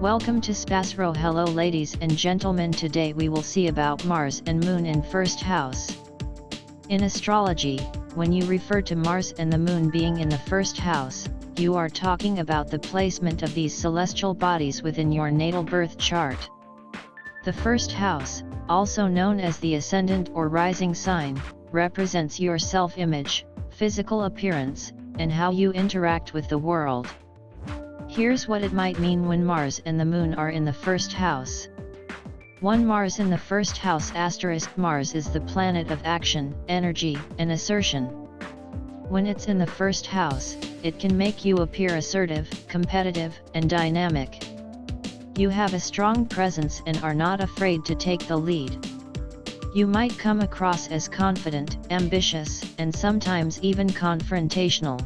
Welcome to SPASRO. Hello ladies and gentlemen, today we will see about Mars and Moon in first house. In astrology, when you refer to Mars and the Moon being in the first house, you are talking about the placement of these celestial bodies within your natal birth chart. The first house, also known as the ascendant or rising sign, represents your self-image, physical appearance, and how you interact with the world. Here's what it might mean when Mars and the Moon are in the first house. 1. Mars in the first house *. Mars is the planet of action, energy, and assertion. When it's in the first house, it can make you appear assertive, competitive, and dynamic. You have a strong presence and are not afraid to take the lead. You might come across as confident, ambitious, and sometimes even confrontational.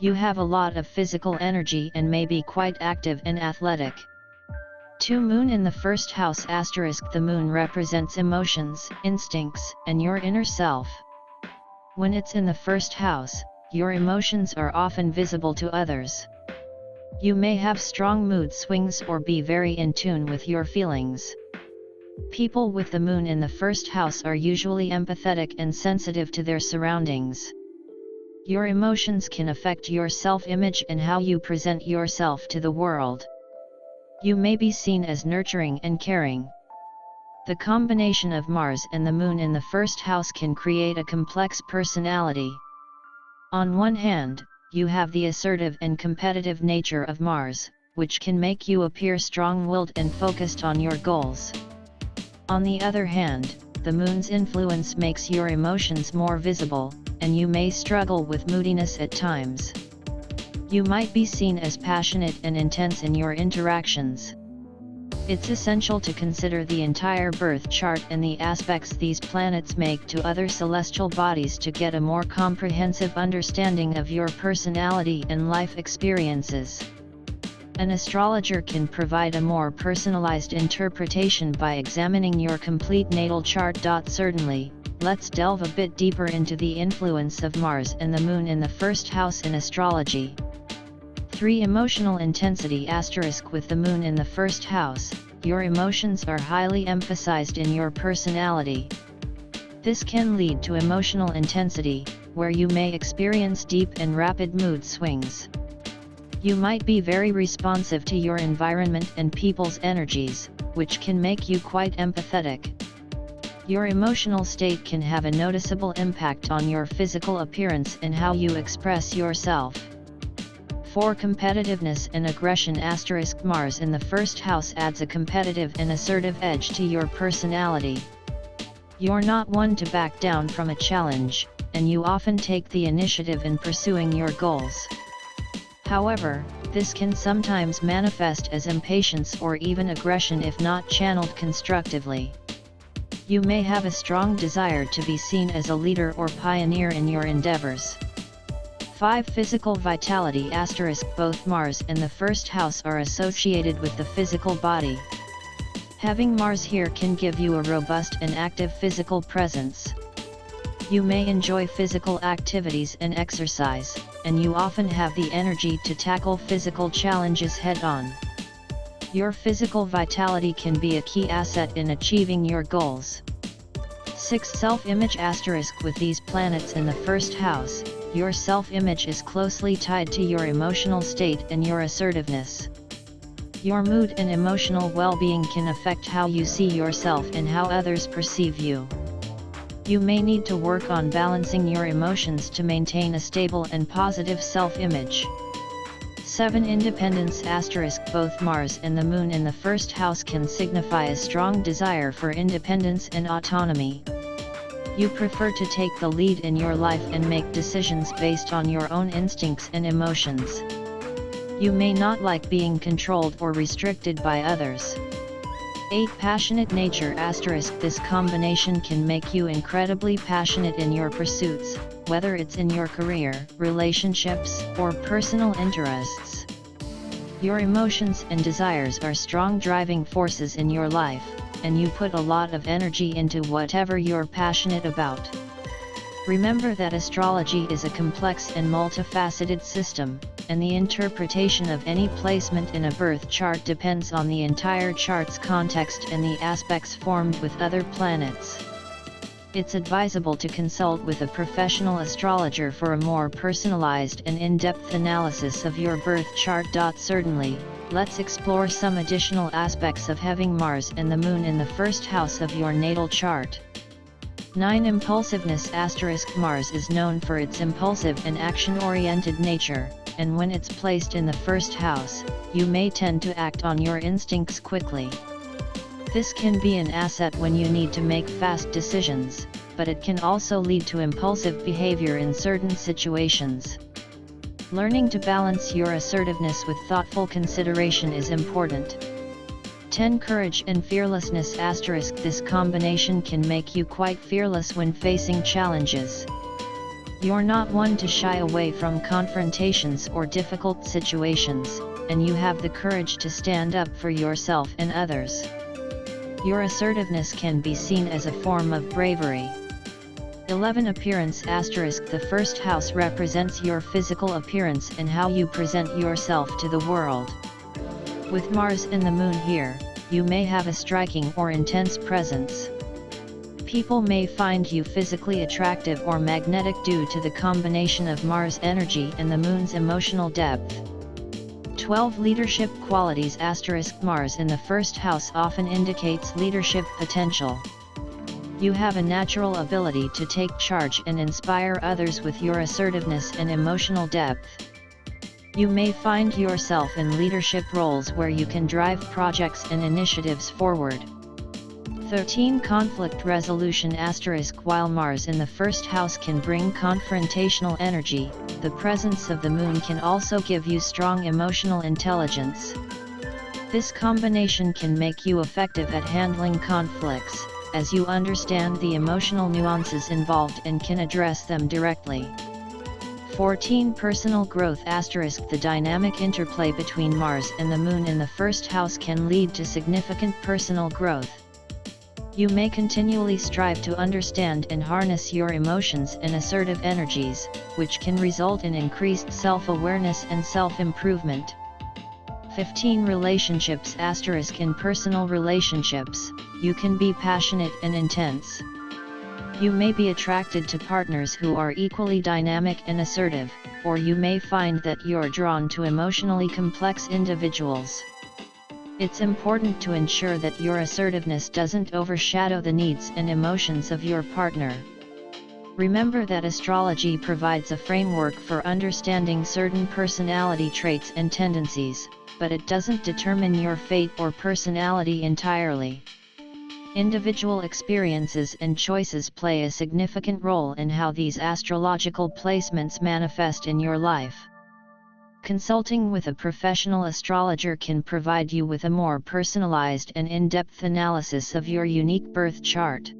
You have a lot of physical energy and may be quite active and athletic. 2. Moon in the first house *. The Moon represents emotions, instincts, and your inner self. When it's in the first house, your emotions are often visible to others. You may have strong mood swings or be very in tune with your feelings. People with the Moon in the first house are usually empathetic and sensitive to their surroundings. Your emotions can affect your self-image and how you present yourself to the world. You may be seen as nurturing and caring. The combination of Mars and the Moon in the first house can create a complex personality. On one hand, you have the assertive and competitive nature of Mars, which can make you appear strong-willed and focused on your goals. On the other hand, the Moon's influence makes your emotions more visible, and you may struggle with moodiness at times. You might be seen as passionate and intense in your interactions. It's essential to consider the entire birth chart and the aspects these planets make to other celestial bodies to get a more comprehensive understanding of your personality and life experiences. An astrologer can provide a more personalized interpretation by examining your complete natal chart. Certainly, let's delve a bit deeper into the influence of Mars and the Moon in the first house in astrology. 3. Emotional intensity * With the Moon in the first house, your emotions are highly emphasized in your personality. This can lead to emotional intensity, where you may experience deep and rapid mood swings. You might be very responsive to your environment and people's energies, which can make you quite empathetic. Your emotional state can have a noticeable impact on your physical appearance and how you express yourself. 4. Competitiveness and aggression * Mars in the first house adds a competitive and assertive edge to your personality. You're not one to back down from a challenge, and you often take the initiative in pursuing your goals. However, this can sometimes manifest as impatience or even aggression if not channeled constructively. You may have a strong desire to be seen as a leader or pioneer in your endeavors. 5. Physical vitality * Both Mars and the first house are associated with the physical body. Having Mars here can give you a robust and active physical presence. You may enjoy physical activities and exercise, and you often have the energy to tackle physical challenges head-on. Your physical vitality can be a key asset in achieving your goals. 6. Self-image * With these planets in the first house, your self-image is closely tied to your emotional state and your assertiveness. Your mood and emotional well-being can affect how you see yourself and how others perceive you. You may need to work on balancing your emotions to maintain a stable and positive self-image. 7. Independence * Both Mars and the Moon in the first house can signify a strong desire for independence and autonomy. You prefer to take the lead in your life and make decisions based on your own instincts and emotions. You may not like being controlled or restricted by others. 8. Passionate nature * This combination can make you incredibly passionate in your pursuits, whether it's in your career, relationships, or personal interests. Your emotions and desires are strong driving forces in your life, and you put a lot of energy into whatever you're passionate about. Remember that astrology is a complex and multifaceted system, and the interpretation of any placement in a birth chart depends on the entire chart's context and the aspects formed with other planets. It's advisable to consult with a professional astrologer for a more personalized and in-depth analysis of your birth chart. Certainly, let's explore some additional aspects of having Mars and the Moon in the first house of your natal chart. 9. Impulsiveness. Mars is known for its impulsive and action-oriented nature, and when it's placed in the first house, you may tend to act on your instincts quickly. This can be an asset when you need to make fast decisions, but it can also lead to impulsive behavior in certain situations. Learning to balance your assertiveness with thoughtful consideration is important. 10. Courage and fearlessness. This combination can make you quite fearless when facing challenges. You're not one to shy away from confrontations or difficult situations, and you have the courage to stand up for yourself and others. Your assertiveness can be seen as a form of bravery. 11. Appearance. The first house represents your physical appearance and how you present yourself to the world. With Mars and the Moon here, you may have a striking or intense presence. People may find you physically attractive or magnetic due to the combination of Mars' energy and the Moon's emotional depth. 12. Leadership qualities. Mars in the first house often indicates leadership potential. You have a natural ability to take charge and inspire others with your assertiveness and emotional depth. You may find yourself in leadership roles where you can drive projects and initiatives forward. 13. Conflict resolution. While Mars in the first house can bring confrontational energy, the presence of the Moon can also give you strong emotional intelligence. This combination can make you effective at handling conflicts, as you understand the emotional nuances involved and can address them directly. 14. Personal growth. The dynamic interplay between Mars and the Moon in the first house can lead to significant personal growth. You may continually strive to understand and harness your emotions and assertive energies, which can result in increased self-awareness and self-improvement. 15. Relationships. In personal relationships, you can be passionate and intense. You may be attracted to partners who are equally dynamic and assertive, or you may find that you're drawn to emotionally complex individuals. It's important to ensure that your assertiveness doesn't overshadow the needs and emotions of your partner. Remember that astrology provides a framework for understanding certain personality traits and tendencies, but it doesn't determine your fate or personality entirely. Individual experiences and choices play a significant role in how these astrological placements manifest in your life. Consulting with a professional astrologer can provide you with a more personalized and in-depth analysis of your unique birth chart.